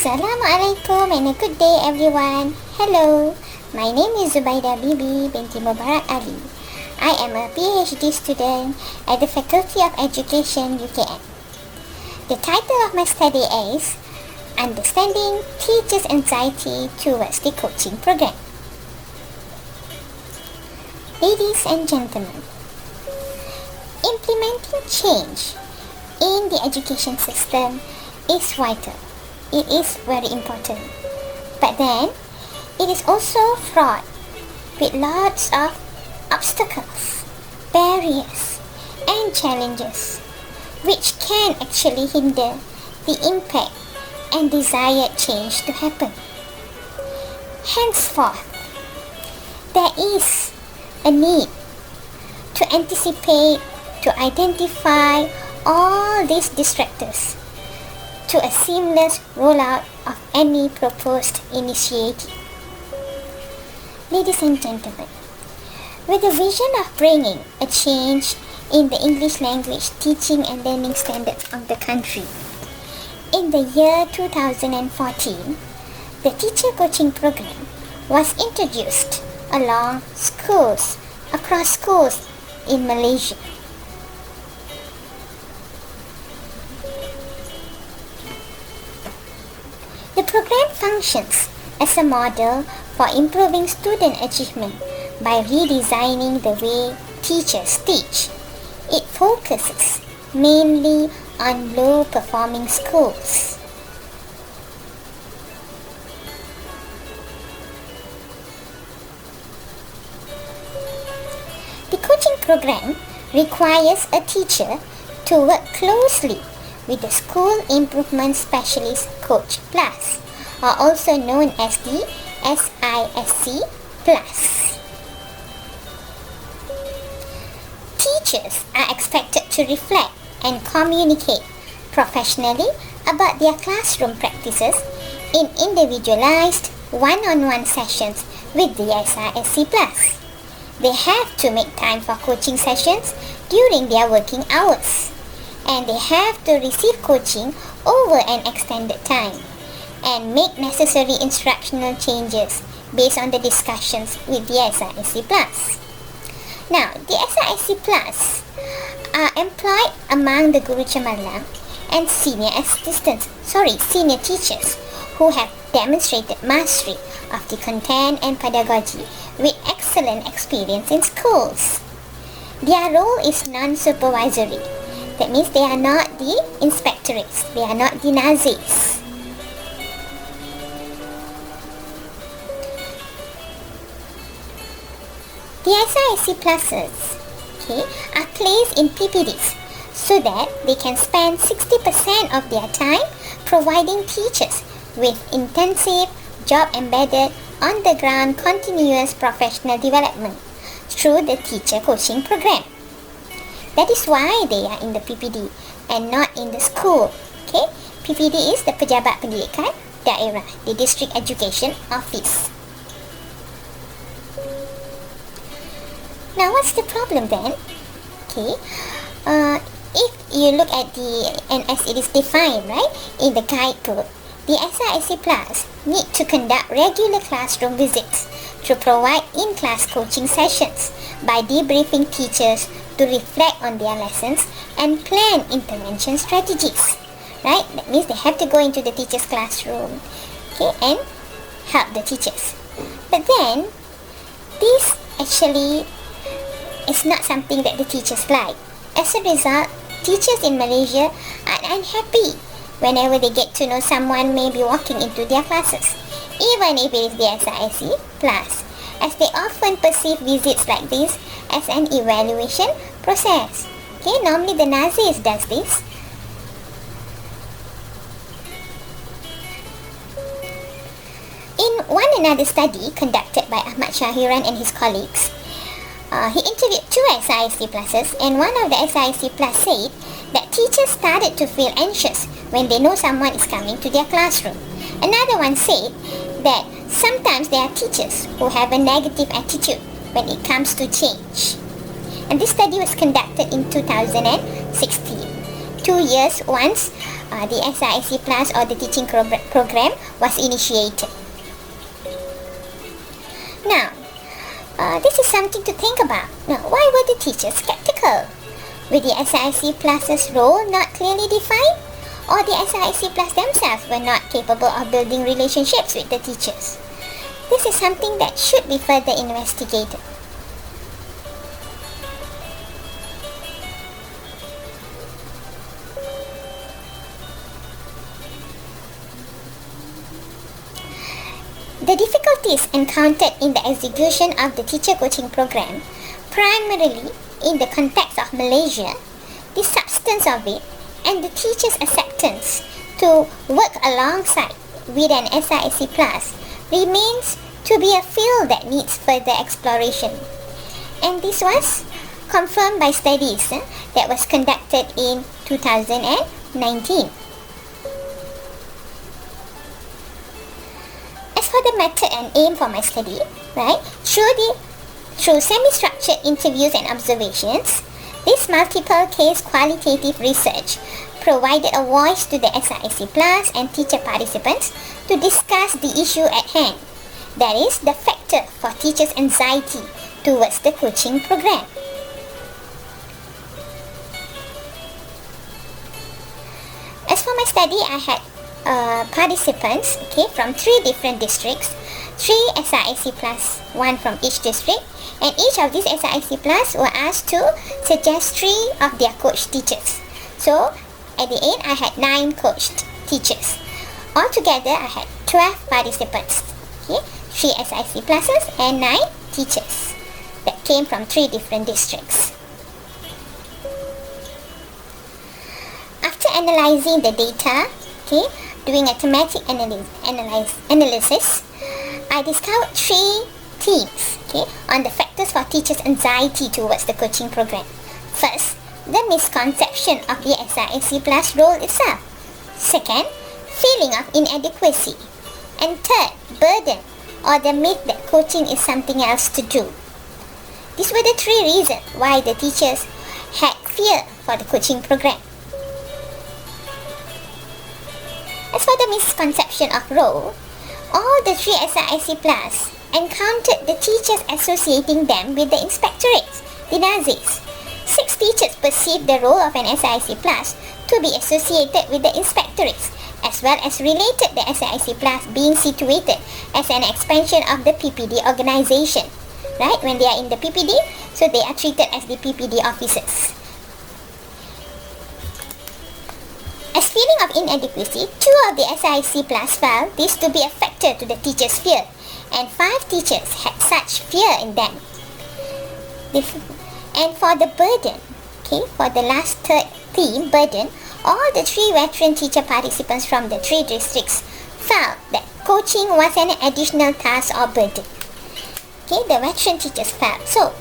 Assalamualaikum and a good day everyone. Hello, my name is Zubaidah Bibi, Binti Mobarak Ali. I am a PhD student at the Faculty of Education UKM. The title of my study is Understanding Teachers' Anxiety Towards the Coaching Program. Ladies and gentlemen, implementing change in the education system is vital. It is very important. But then, it is also fraught with lots of obstacles, barriers, and challenges, which can actually hinder the impact and desired change to happen. Henceforth, there is a need to anticipate, to identify all these distractors to a seamless rollout of any proposed initiative. Ladies and gentlemen, with the vision of bringing a change in the English language teaching and learning standards of the country, in the year 2014, the teacher coaching program was introduced across schools in Malaysia. The program functions as a model for improving student achievement by redesigning the way teachers teach. It focuses mainly on low-performing schools. The coaching program requires a teacher to work closely with the School Improvement Specialist Coach Plus, or also known as the SISC Plus. Teachers are expected to reflect and communicate professionally about their classroom practices in individualized one-on-one sessions with the SISC Plus. They have to make time for coaching sessions during their working hours, and they have to receive coaching over an extended time and make necessary instructional changes based on the discussions with the SISC Plus. Now, the SISC Plus are employed among the Guru Cemerlang and senior teachers who have demonstrated mastery of the content and pedagogy with excellent experience in schools. Their role is non-supervisory. That means they are not the inspectorates, they are not the Nazis. The SISC Pluses are placed in PPDs so that they can spend 60% of their time providing teachers with intensive, job-embedded, on-the-ground continuous professional development through the teacher coaching program. That is why they are in the PPD and not in the school. PPD is the Pejabat Pendidikan Daerah, the District Education Office. Now, what's the problem then? If you look at and as it is defined, in the guidebook, the SISC Plus need to conduct regular classroom visits to provide in-class coaching sessions by debriefing teachers to reflect on their lessons and plan intervention strategies. That means they have to go into the teacher's classroom and help the teachers. But then, this actually is not something that the teachers like. As a result, teachers in Malaysia are unhappy whenever they get to know someone may be walking into their classes, even if it is the SISC Plus, as they often perceive visits like this as an evaluation process. Normally the Nazis does this. In another study conducted by Ahmad Shahiran and his colleagues, he interviewed 2 SISC Pluses, and one of the SISC Plus said that teachers started to feel anxious when they know someone is coming to their classroom. Another one said that sometimes there are teachers who have a negative attitude when it comes to change. And this study was conducted in 2016. 2 years once the SIC Plus or the teaching program was initiated. Now, this is something to think about. Now, why were the teachers skeptical? Were the SIC Plus's role not clearly defined? Or the SIC Plus themselves were not capable of building relationships with the teachers? This is something that should be further investigated. The difficulties encountered in the execution of the teacher coaching program, primarily in the context of Malaysia, the substance of it, and the teachers' acceptance to work alongside with an SIC Plus remains to be a field that needs further exploration. And this was confirmed by studies that was conducted in 2019. For the method and aim for my study, right, through semi-structured interviews and observations, this multiple case qualitative research provided a voice to the SIC Plus and teacher participants to discuss the issue at hand, that is, the factor for teachers' anxiety towards the coaching program. As for my study, I had participants from 3 different districts, 3 SIC Plus, 1 from each district, and each of these SIC Plus were asked to suggest 3 of their coach teachers. So at the end, I had 9 coached teachers. Altogether, I had 12 participants, 3 SIC Pluses and 9 teachers that came from 3 different districts. After analyzing the data, doing a thematic analysis, I discovered 3 themes on the factors for teachers' anxiety towards the coaching program. First, the misconception of the SIC Plus role itself. Second, feeling of inadequacy. And third, burden or the myth that coaching is something else to do. These were the 3 reasons why the teachers had fear for the coaching program. As for the misconception of role, all the 3 SIC Plus encountered the teachers associating them with the inspectorates, the Nazis. 6 teachers perceived the role of an SIC Plus to be associated with the inspectorates, as well as related the SIC Plus being situated as an expansion of the PPD organization. Right? When they are in the PPD, so they are treated as the PPD officers. As feeling of inadequacy, 2 of the SIC Plus felt this to be a factor to the teachers' fear, and 5 teachers had such fear in them. And for the burden, for the last third theme, burden, all the 3 veteran teacher participants from the 3 districts felt that coaching was an additional task or burden. The veteran teachers felt so.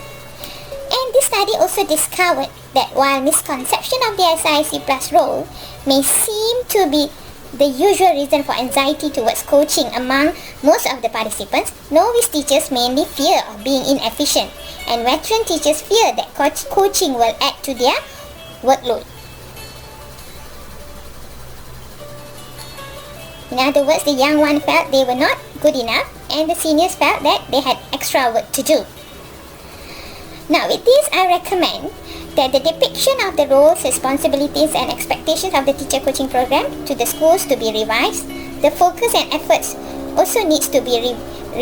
And this study also discovered that while misconception of the SIC Plus role may seem to be the usual reason for anxiety towards coaching among most of the participants, novice teachers mainly fear of being inefficient, and veteran teachers fear that coaching will add to their workload. In other words, the young ones felt they were not good enough, and the seniors felt that they had extra work to do. Now, with this, I recommend that the depiction of the roles, responsibilities and expectations of the teacher coaching program to the schools to be revised. The focus and efforts also needs to be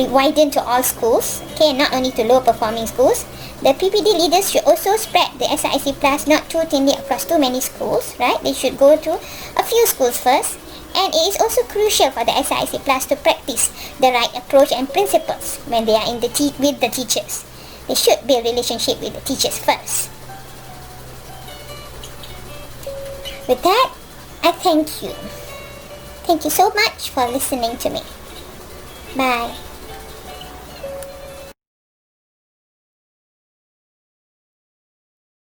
widened to all schools, not only to low performing schools. The PPD leaders should also spread the SIC Plus not too thinly across too many schools, right? They should go to a few schools first. And it is also crucial for the SIC Plus to practice the right approach and principles when they are in with the teachers. They should build a relationship with the teachers first. With that, I thank you. Thank you so much for listening to me. Bye.